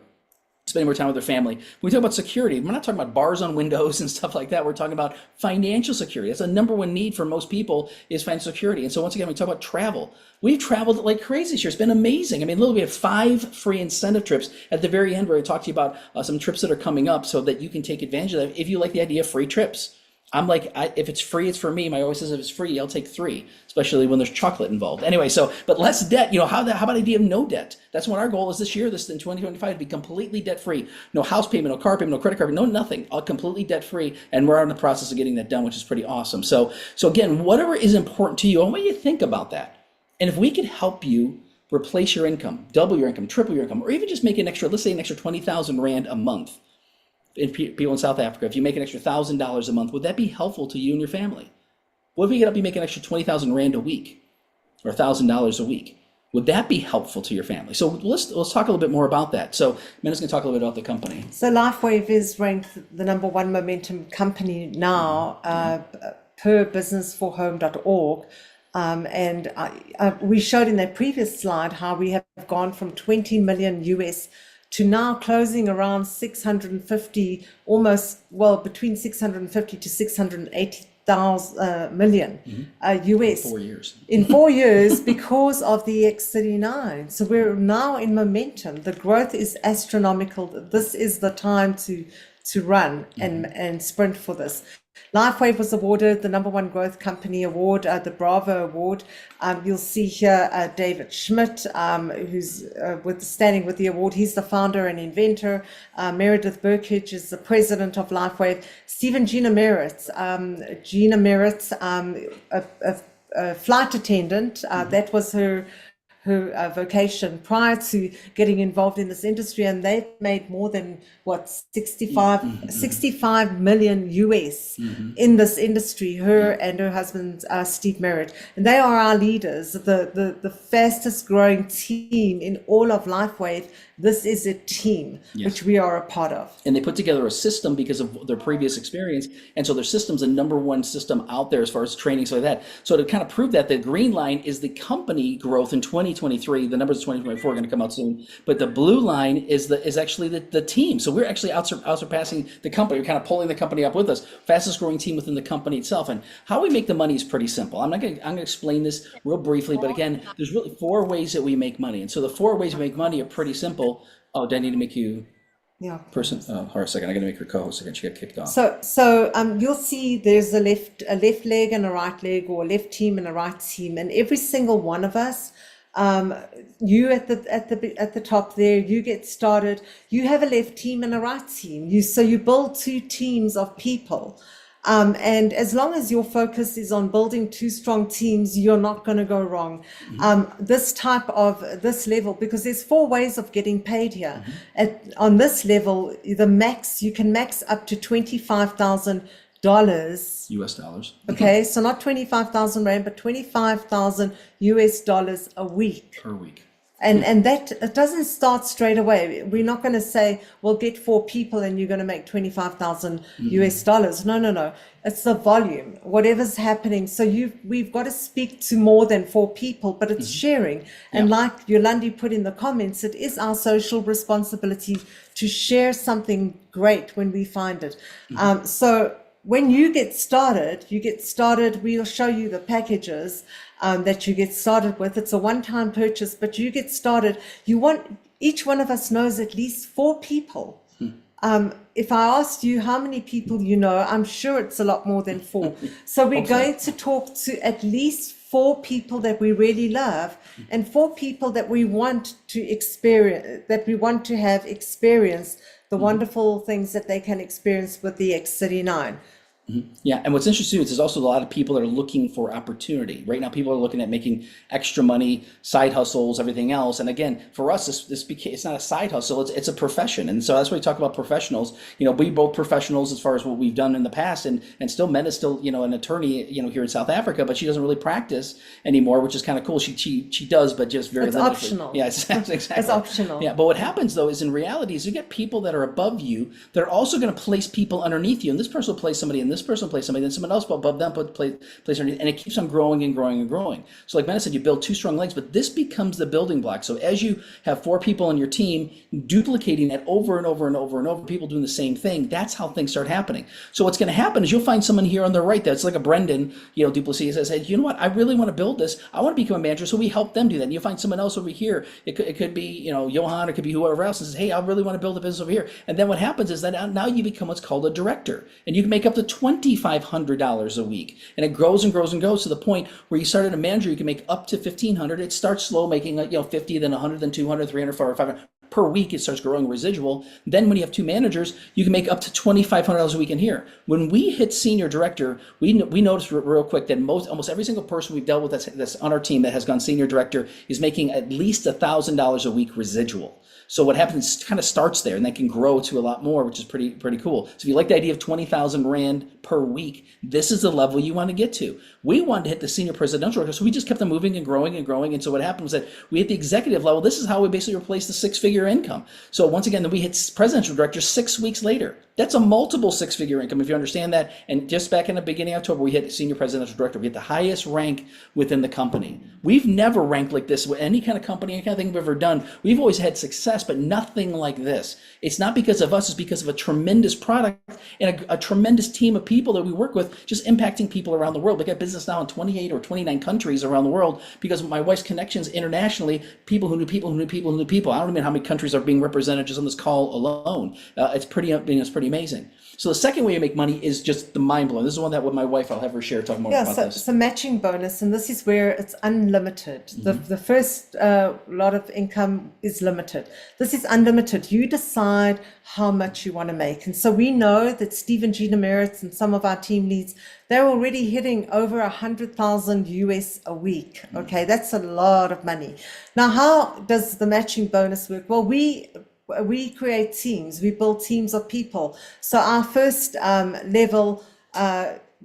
spending more time with their family. When we talk about security, we're not talking about bars on windows and stuff like that. We're talking about financial security. That's a number one need for most people is financial security. And so once again, we talk about travel. We've traveled like crazy this year. It's been amazing. I mean, literally, we have 5 free incentive trips at the very end where I talk to you about some trips that are coming up so that you can take advantage of that if you like the idea of free trips. I'm like, if it's free, it's for me. My always says if it's free, I'll take 3, especially when there's chocolate involved. Anyway, but less debt. How about the idea of no debt? That's what our goal is this year, this in 2025, to be completely debt free. No house payment, no car payment, no credit card, no nothing. All completely debt free, and we're in the process of getting that done, which is pretty awesome. So again, whatever is important to you, I want you to think about that. And if we could help you replace your income, double your income, triple your income, or even just make an extra, let's say an extra 20,000 Rand a month. In people in South Africa, if you make an extra $1,000 a month, would that be helpful to you and your family? What if we get up, you make an extra 20,000 Rand a week, or $1,000 a week? Would that be helpful to your family? So let's talk a little bit more about that. So Mena's going to talk a little bit about the company. So LifeWave is ranked the #1 momentum company now per businessforhome.org. We showed in that previous slide how we have gone from 20 million US to now closing around 650, between 650 to 680 million US. 4 years. In 4 years because of the X39. So we're now in momentum. The growth is astronomical. This is the time to run and sprint for this. LifeWave was awarded the #1 growth company award, the Bravo Award. You'll see here David Schmidt, who's standing with the award. He's the founder and inventor. Meredith Burkidge is the president of LifeWave. Stephen Gina Merritt, a flight attendant. That was her vocation prior to getting involved in this industry, and they've made more than 65 million US in this industry, her and her husband Steve Merritt, and they are our leaders, the fastest growing team in all of LifeWave. This is a team which we are a part of. And they put together a system because of their previous experience. And so their system's the #1 system out there as far as training, so like that. So to kind of prove that, the green line is the company growth in 2023. The numbers of 2024 are going to come out soon. But the blue line is actually the team. So we're actually out surpassing the company. We're kind of pulling the company up with us. Fastest growing team within the company itself. And how we make the money is pretty simple. I'm going to explain this real briefly, but again, there's really 4 ways that we make money. And so the 4 ways we make money are pretty simple. Oh, do I need to make you person? Oh, hold on a second. I got to make her co-host again. She got kicked off. So you'll see there's a left leg and a right leg, or a left team and a right team, and every single one of us. You at the top there, you get started. You have a left team and a right team. You build 2 teams of people. And as long as your focus is on building 2 strong teams, you're not going to go wrong. This level, because there's 4 ways of getting paid here. On this level, you can max up to $25,000 US dollars. Okay, so not 25,000 Rand, but 25,000 US dollars a week. Per week. And that it doesn't start straight away. We're not going to say, well, get 4 people and you're going to make 25,000 US dollars. No. It's the volume, whatever's happening. So we've got to speak to more than 4 people, but it's sharing. And like Yolandi put in the comments, it is our social responsibility to share something great when we find it. So when you get started, we'll show you the packages that you get started with. It's a one-time purchase, but you get started. Each one of us knows at least 4 people. If I asked you how many people you know, I'm sure it's a lot more than 4. So we're going to talk to at least 4 people that we really love, and 4 people that we want to experience, that we want to have experience the wonderful things that they can experience with the X39. Yeah, and what's interesting is there's also a lot of people that are looking for opportunity. Right now, people are looking at making extra money, side hustles, everything else. And again, for us, it's not a side hustle; it's a profession. And so that's why we talk about professionals. We both professionals as far as what we've done in the past, and still, Men is still an attorney here in South Africa, but she doesn't really practice anymore, which is kind of cool. She does, but just very limited. Optional. Yeah, exactly. It's optional. Yeah, but what happens though is in reality is you get people that are above you that are also going to place people underneath you, and this person will place somebody in this person will place somebody, then someone else above them place underneath, and it keeps on growing and growing and growing. So like Mena said, you build two strong legs, but this becomes the building block. So as you have 4 people on your team duplicating that over and over and over and over, people doing the same thing, that's how things start happening. So what's going to happen is you'll find someone here on the right that's like a Brendan, Duplessis, that says, you know what, I really want to build this. I want to become a manager, so we help them do that. And you'll find someone else over here. It could be, Johan, it could be whoever else, and says, hey, I really want to build a business over here. And then what happens is that now you become what's called a director, and you can make up to $2,500 a week. And it grows and grows and goes to the point where you start at a manager, you can make up to $1,500. It starts slow, making 50, then 100, then 200, 300, 400, 500. Per week, it starts growing residual. Then when you have 2 managers, you can make up to $2,500 a week in here. When we hit senior director, we noticed real quick that almost every single person we've dealt with that's on our team that has gone senior director is making at least $1,000 a week residual. So what happens is kind of starts there, and that can grow to a lot more, which is pretty cool. So if you like the idea of 20,000 Rand per week, this is the level you want to get to. We wanted to hit the senior presidential director, so we just kept them moving and growing and growing. And so what happened was that we hit the executive level. This is how we basically replaced the 6-figure income. So once again, then we hit presidential director 6 weeks later. That's a multiple 6-figure income, if you understand that. And just back in the beginning of October, we hit senior presidential director. We hit the highest rank within the company. We've never ranked like this with any kind of company, any kind of thing we've ever done. We've always had success, but nothing like this. It's not because of us, it's because of a tremendous product and a tremendous team of people that we work with, just impacting people around the world. We got business now in 28 or 29 countries around the world because of my wife's connections internationally, people who knew people who knew people who knew people. I don't even know how many countries are being represented just on this call alone. It's pretty amazing. So the second way you make money is just the mind blowing. This is one that with my wife I'll have her share talk more about this. It's a matching bonus, and this is where it's unlimited. The first lot of income is limited. This is unlimited. You decide how much you want to make. And so we know that Steve and Gina Merritt and some of our team leads, they're already hitting over 100,000 US a week. Okay, that's a lot of money. Now, how does the matching bonus work? Well, we create teams. We build teams of people. So our first level,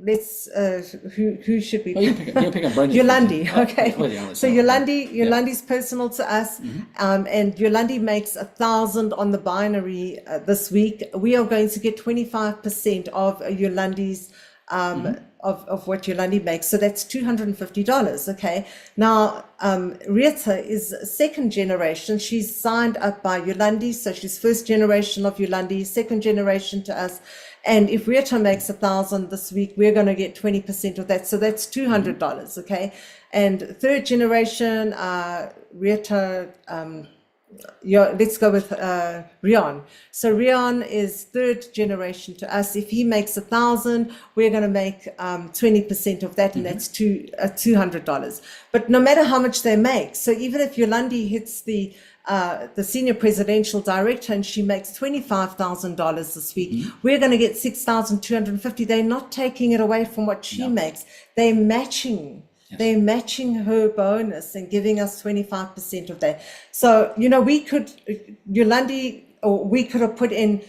who should we? Well, you can pick on Brendan. Yolandi, okay. So Yolandi's Yeah. personal to us, and Yolandi makes 1,000 on the binary this week. We are going to get 25% of Yolandi's of what Yolandi makes. So that's $250. Okay. Now, Rita is second generation. She's signed up by Yolandi. So she's first generation of Yolandi, second generation to us. And if Rita makes 1,000 this week, we're going to get 20% of that. So that's $200. Okay. And third generation, Rita, let's go with Rion. So Rion is third generation to us. If he makes 1,000, we're going to make 20% of that, and that's $200. But no matter how much they make, so even if Yolandi hits the senior presidential director and she makes $25,000 this week, we're going to get $6,250. They're not taking it away from what she makes. They're matching. Yes. They're matching her bonus and giving us 25% of that. So, we could, Yolandi, or we could have put in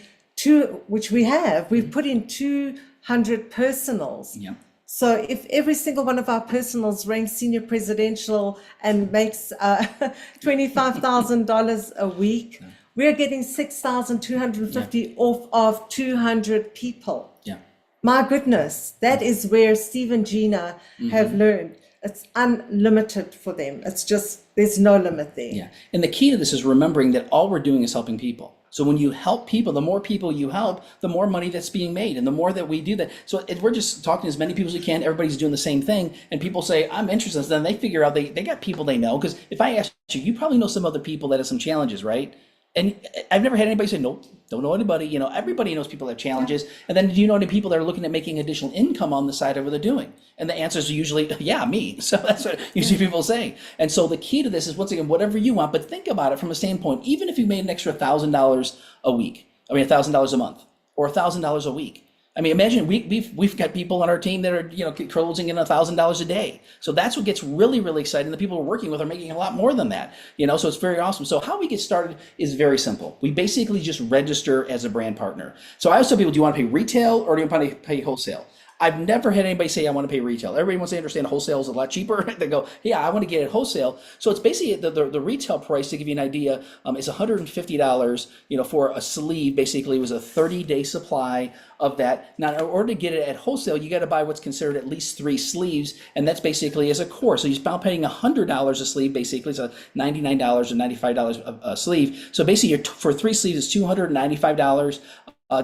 which we have, we've put in 200 personals. Yeah. So if every single one of our personals ranks senior presidential and makes $25,000 a week, we're getting $6,250 off of 200 people. Yeah. My goodness, that is where Steve and Gina have learned. It's unlimited for them. It's just, there's no limit there. Yeah. And the key to this is remembering that all we're doing is helping people. So when you help people, the more people you help, the more money that's being made, and the more that we do that. So if we're just talking to as many people as we can, everybody's doing the same thing, and people say, I'm interested, then they figure out they got people they know. Because if I ask you, you probably know some other people that have some challenges, right? And I've never had anybody say, nope, don't know anybody. Everybody knows people that have challenges. Yeah. And then do you know any people that are looking at making additional income on the side of what they're doing? And the answers are usually, yeah, me. So that's what usually people say. And so the key to this is, once again, whatever you want, but think about it from a standpoint, even if you made an extra $1,000 a week, $1,000 a month, or $1,000 a week. I mean, imagine we've got people on our team that are closing in $1,000 a day. So that's what gets really, really exciting. The people we're working with are making a lot more than that. So it's very awesome. So how we get started is very simple. We basically just register as a brand partner. So I always tell people, do you want to pay retail or do you want to pay wholesale? I've never had anybody say I want to pay retail. Everybody wants to understand wholesale is a lot cheaper. They go, yeah, I want to get it wholesale. So it's basically the retail price, to give you an idea, is $150, for a sleeve. Basically, it was a 30-day supply of that. Now, in order to get it at wholesale, you got to buy what's considered at least 3 sleeves, and that's basically as a core. So you're about paying $100 a sleeve. Basically, it's a $99 or $95 a sleeve. So basically, for 3 sleeves, it's $295.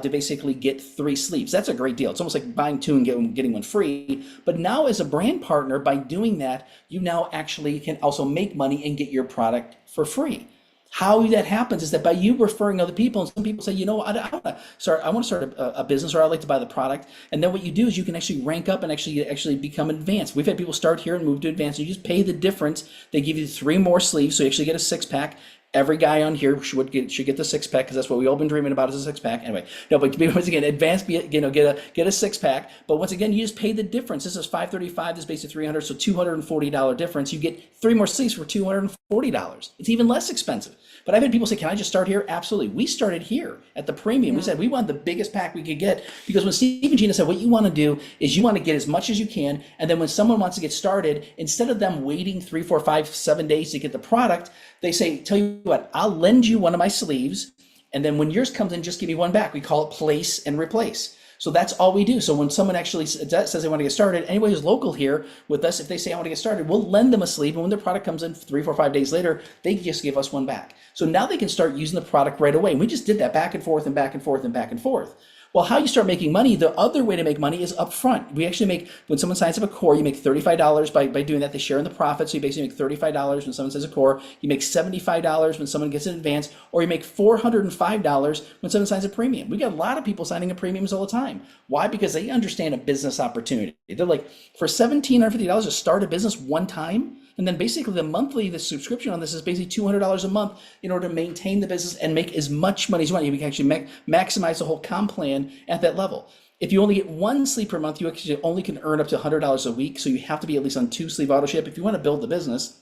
To basically get 3 sleeves. That's a great deal. It's almost like buying 2 and getting 1 free. But now as a brand partner, by doing that, you now actually can also make money and get your product for free. How that happens is that by you referring other people, and some people say, I want to start a business, or I'd like to buy the product. And then what you do is you can actually rank up and actually become advanced. We've had people start here and move to advanced. You just pay the difference. They give you 3 more sleeves, so you actually get a 6-pack. Every guy on here should get the 6-pack, because that's what we all been dreaming about, is a 6-pack. Anyway, no, but once again, advanced, get a 6-pack. But once again, you just pay the difference. This is $535. This is basically $300, so $240 difference. You get 3 more sleeves for $240. It's even less expensive. But I've had people say, "Can I just start here?" Absolutely. We started here at the premium. We said we want the biggest pack we could get, because when Steve and Gina said, what you want to do is you want to get as much as you can, and then when someone wants to get started, instead of them waiting 3, 4, 5, 7 days to get the product, they say, "Tell you what, I'll lend you one of my sleeves, and then when yours comes in, just give me one back." We call it place and replace. So that's all we do. So when someone actually says they want to get started, anybody who's local here with us, if they say I want to get started, we'll lend them a sleeve. And when their product comes in 3, 4, 5 days later, they just give us one back. So now they can start using the product right away. And we just did that back and forth and back and forth and back and forth. Well, how you start making money, the other way to make money is upfront. We actually make, when someone signs up a core, you make $35 by doing that. They share in the profit. So you basically make $35 when someone says a core. You make $75 when someone gets an advance, or you make $405 when someone signs a premium. We got a lot of people signing up premiums all the time. Why? Because they understand a business opportunity. They're like, for $1,750 to start a business one time, and then basically the subscription on this is basically $200 a month in order to maintain the business and make as much money as you want. You can actually maximize the whole comp plan at that level. If you only get 1 sleeve per month, you actually only can earn up to $100 a week. So you have to be at least on 2 sleeve auto ship if you want to build the business.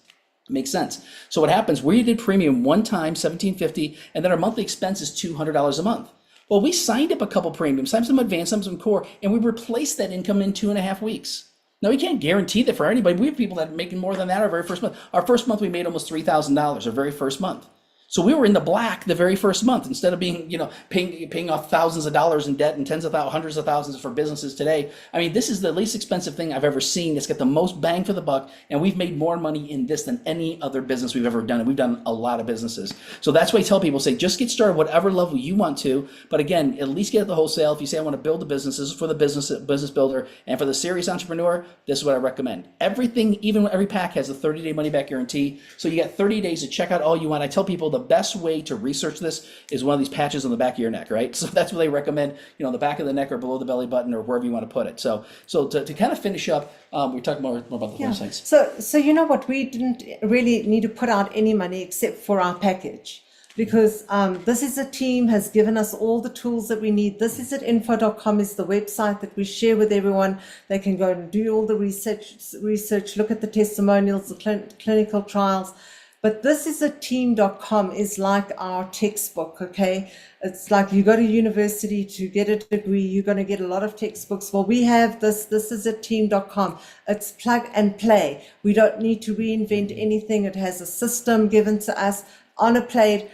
It makes sense. So what happens, we did premium one time, $1,750, and then our monthly expense is $200 a month. Well, we signed up a couple premiums, some advanced, some core, and we replaced that income in 2.5 weeks. Now, we can't guarantee that for anybody. We have people that are making more than that our very first month. Our first month, we made almost $3,000 our very first month. So we were in the black the very first month, instead of being, paying off thousands of dollars in debt and hundreds of thousands for businesses today. I mean, this is the least expensive thing I've ever seen. It's got the most bang for the buck, and we've made more money in this than any other business we've ever done. And we've done a lot of businesses. So that's why I tell people, say, just get started whatever level you want to. But again, at least get at the wholesale. If you say, I want to build a business, this is for the business builder. And for the serious entrepreneur, this is what I recommend. Everything, even every pack has a 30-day money back guarantee. So you got 30 days to check out all you want. I tell people the best way to research this is one of these patches on the back of your neck, right? So that's what they recommend, on the back of the neck or below the belly button or wherever you want to put it. So to kind of finish up, we're talking more about the websites. So you know what, we didn't really need to put out any money except for our package, because this is a team has given us all the tools that we need. This is at info.com is the website that we share with everyone. They can go and do all the research, look at the testimonials, the clinical trials. But this is a team.com is like our textbook, okay? It's like you go to university to get a degree, you're going to get a lot of textbooks. Well, we have this is a team.com. It's plug and play. We don't need to reinvent anything. It has a system given to us on a plate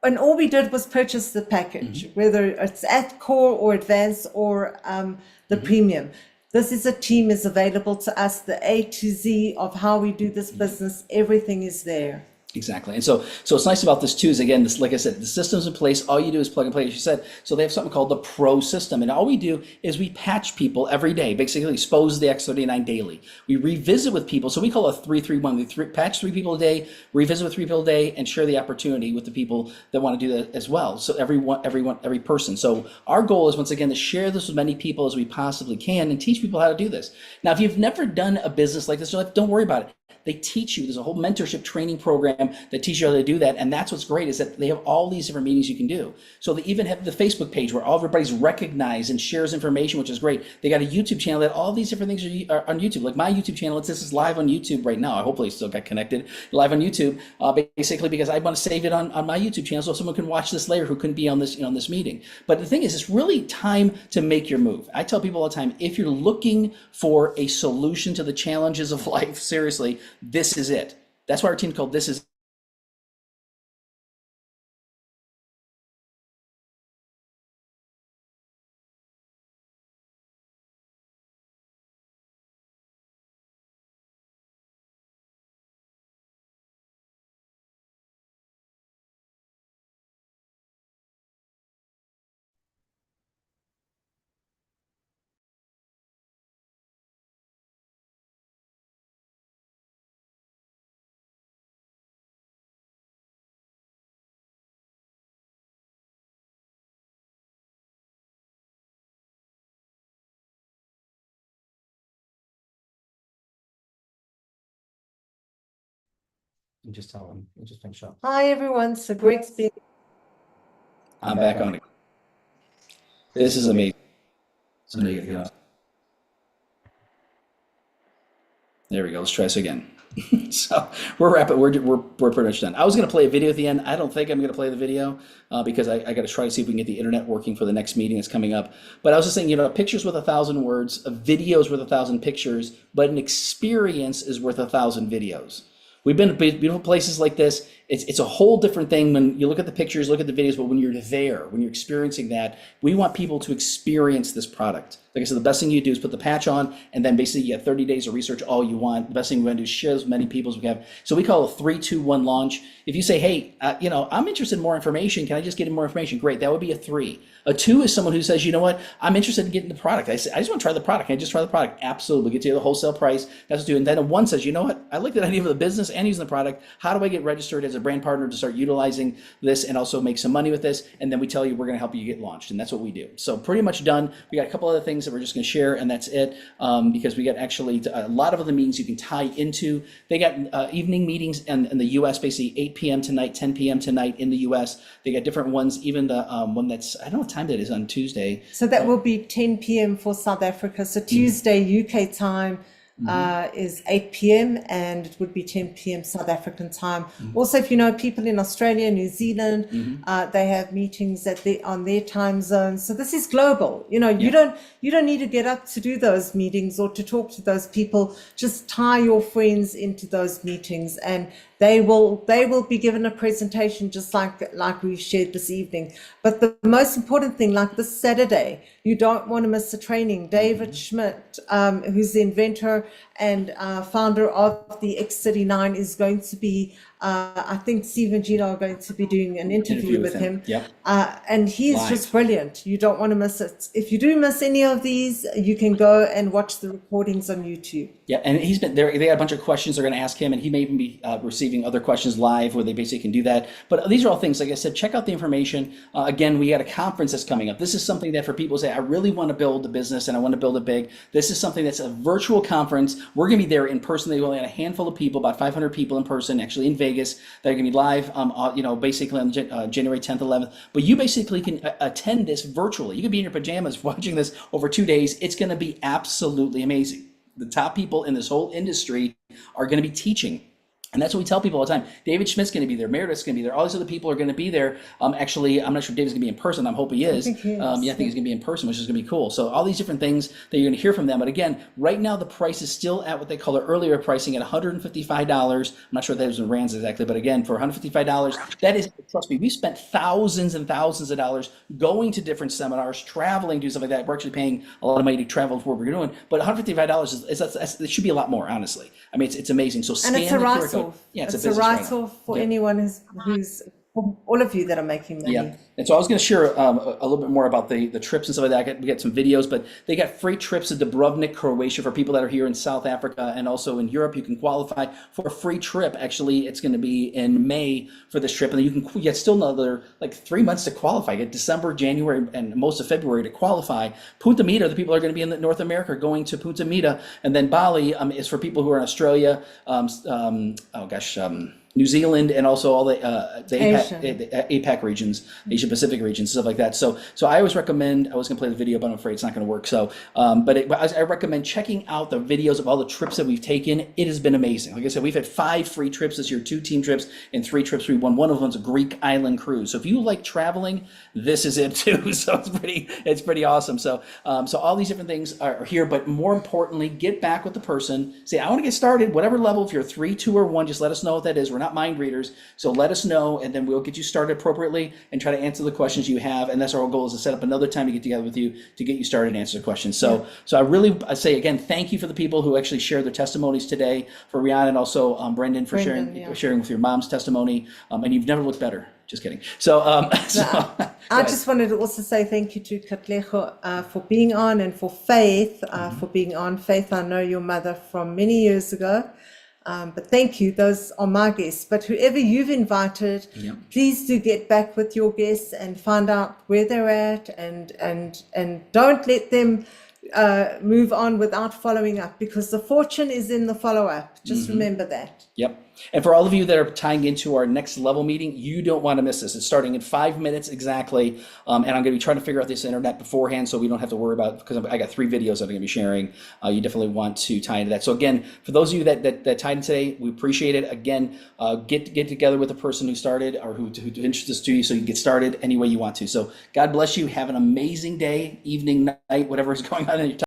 and all we did was purchase the package, whether it's at core or advanced or the premium. This is a team is available to us, the A to Z of how we do this business. Everything is there. Exactly. And so what's nice about this too is, again, this, like I said, the system's in place. All you do is plug and play, as you said. So they have something called the Pro system. And all we do is we patch people every day, basically expose the X39 daily. We revisit with people. So we call it 3-3-1. We patch 3 people a day, revisit with 3 people a day, and share the opportunity with the people that want to do that as well. So every person. So our goal is, once again, to share this with as many people as we possibly can and teach people how to do this. Now, if you've never done a business like this, don't worry about it. they teach you. There's a whole mentorship training program that teaches you how to do that. And that's what's great, is that they have all these different meetings you can do. So they even have the Facebook page where everybody's recognized and shares information, which is great. They got a YouTube channel that all these different things are on YouTube. Like my YouTube channel, this is live on YouTube right now. I hopefully still got connected live on YouTube, basically because I want to save it on my YouTube channel so someone can watch this later who couldn't be on this, on this meeting. But the thing is, it's really time to make your move. I tell people all the time, if you're looking for a solution to the challenges of life, seriously, this is it. That's why our team called This Is. You just tell them. You just finish up. Hi, everyone. So great to be. I'm back on it. This is amazing. So there you go. There we go. Let's try this again. So we're wrapping. We're pretty much done. I was going to play a video at the end. I don't think I'm going to play the video because I got to try to see if we can get the internet working for the next meeting that's coming up. But I was just saying, pictures worth 1,000 words, a video is worth 1,000 pictures, but an experience is worth 1,000 videos. We've been to beautiful places like this. It's a whole different thing when you look at the pictures, look at the videos, but when you're there, when you're experiencing that, we want people to experience this product. Like I said, the best thing you do is put the patch on, and then basically you have 30 days of research all you want. The best thing we want to do is share as many people as we have. So we call it a 3, 2, 1 launch. If you say, hey, I'm interested in more information, can I just get more information? Great, that would be a 3. A 2 is someone who says, you know what, I'm interested in getting the product. I say, I just want to try the product. Can I just try the product? Absolutely, we'll get you the wholesale price. That's what we do. And then a 1 says, you know what, I like that idea of the business and using the product. How do I get registered as a brand partner to start utilizing this and also make some money with this? And then we tell you we're going to help you get launched, and that's what we do. So pretty much done. We got a couple other things that we're just going to share, and that's it, because we got actually a lot of other meetings you can tie into. They got evening meetings in the U.S., basically 8 p.m. tonight, 10 p.m. tonight in the U.S. They got different ones, even the one that's, I don't know what time that is on Tuesday. So that will be 10 p.m. for South Africa. So Tuesday UK time is 8 p.m. and it would be 10 p.m. South African time. Also, if you know people in Australia, New Zealand, they have meetings on their time zones. So this is global. You don't need to get up to do those meetings or to talk to those people. Just tie your friends into those meetings, and they will be given a presentation just like we've shared this evening. But the most important thing, like this Saturday, you don't want to miss the training. David Schmidt, who's the inventor and founder of the X39, is going to be, I think Steve and Gina are going to be doing an interview with him. Yep. And he is just brilliant. You don't want to miss it. If you do miss any of these, you can go and watch the recordings on YouTube. Yeah, and he's been there. They got a bunch of questions they're going to ask him, and he may even be receiving other questions live where they basically can do that. But these are all things, like I said, check out the information. Again, we got a conference that's coming up. This is something that for people who say, I really want to build a business and I want to build it big. This is something that's a virtual conference. We're going to be there in person. They only had a handful of people, about 500 people in person, actually in Vegas. They're going to be live, basically on January 10th, 11th. But you basically can attend this virtually. You can be in your pajamas watching this over 2 days. It's going to be absolutely amazing. The top people in this whole industry are going to be teaching. And that's what we tell people all the time. David Schmidt's going to be there. Meredith's going to be there. All these other people are going to be there. Actually, I'm not sure if David's going to be in person. I hope he is. I think he is. I think he's going to be in person, which is going to be cool. So all these different things that you're going to hear from them. But again, right now the price is still at what they call their earlier pricing at $155. I'm not sure if that was in rands exactly, but again, for $155, that is, trust me, we spent thousands and thousands of dollars going to different seminars, traveling, doing stuff like that. We're actually paying a lot of money to travel for what we're doing. But $155 it should be a lot more, honestly. I mean, it's amazing. So scan the QR code. Yeah, it's a write-off for anyone who's for all of you that are making money. Yeah. And so I was going to share a little bit more about the trips and stuff like that. We got some videos, but they got free trips to Dubrovnik, Croatia for people that are here in South Africa and also in Europe. You can qualify for a free trip. Actually, it's going to be in May for this trip. And then you get still another like 3 months to qualify. You get December, January, and most of February to qualify. Punta Mita, the people are going to be in North America going to Punta Mita. And then Bali is for people who are in Australia, New Zealand, and also all the APAC regions, Asia Pacific regions, stuff like that. So I always recommend. I was going to play the video, but I'm afraid it's not going to work. So, but I recommend checking out the videos of all the trips that we've taken. It has been amazing. Like I said, we've had 5 free trips this year, 2 team trips, and 3 trips we won. One of them's a Greek island cruise. So if you like traveling, this is it too. So it's pretty awesome. So all these different things are here, but more importantly, get back with the person. Say, I want to get started. Whatever level, if you're 3, 2, or 1, just let us know what that is. We're not mind readers, so let us know, and then we'll get you started appropriately and try to answer the questions you have. And that's our goal, is to set up another time to get together with you to get you started and answer the questions. So I say again, thank you for the people who actually shared their testimonies today, for Rihanna and also Brendan for sharing with your mom's testimony. And you've never looked better. Just kidding. I just wanted to also say thank you to Katlego for being on, and for Faith for being on. Faith, I know your mother from many years ago. But thank you, those are my guests. But whoever you've invited, please do get back with your guests and find out where they're at, and don't let them move on without following up, because the fortune is in the follow-up. Just remember that. Yep. And for all of you that are tying into our next level meeting, you don't want to miss this. It's starting in 5 minutes exactly. And I'm going to be trying to figure out this internet beforehand, so we don't have to worry about, because I got 3 videos that I'm going to be sharing. You definitely want to tie into that. So again, for those of you that tied in today, we appreciate it. Again, get together with the person who started, or who introduced this to you, so you can get started any way you want to. So God bless you. Have an amazing day, evening, night, whatever is going on in your time.